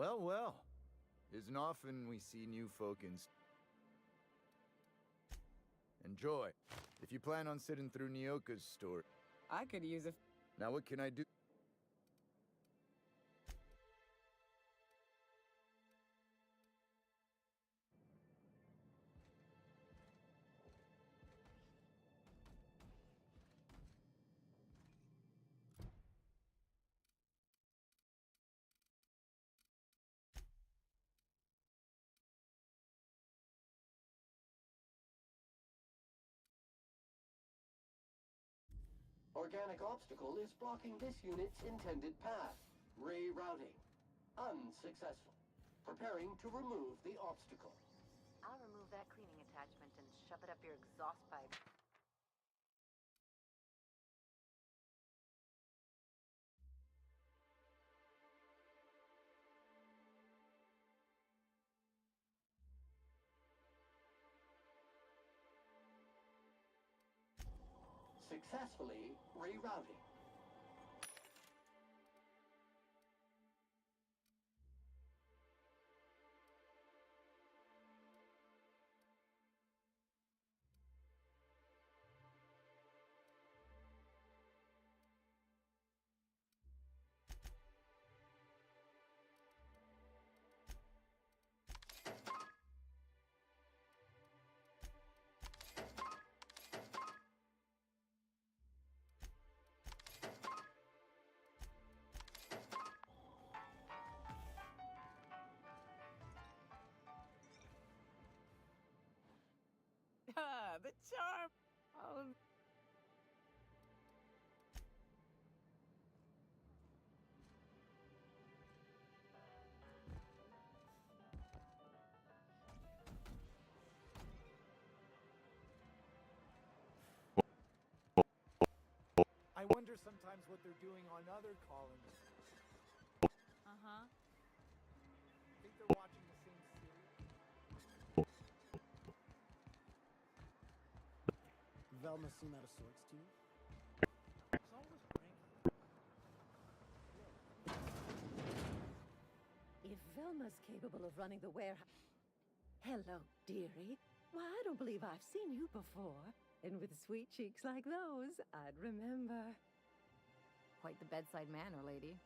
Well, well. Isn't often we see new folk in... Enjoy. If you plan on sitting through Nyoka's story... I could use a... Now what can I do? Organic obstacle is blocking this unit's intended path. Rerouting. Unsuccessful. Preparing to remove the obstacle. I'll remove that cleaning attachment and shove it up your exhaust pipe. Successfully rerouting. Ah, the charm! Oh, I wonder sometimes what they're doing on other colonies. Uh-huh. Think they're watching the same series? Velma seem out of sorts to you? It's always pranking. If Velma's capable of running the warehouse... Hello, dearie. Why, I don't believe I've seen you before. And with sweet cheeks like those, I'd remember. Quite the bedside manner, lady.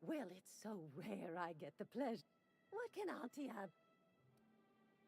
Well, it's so rare I get the pleasure. What can Auntie have?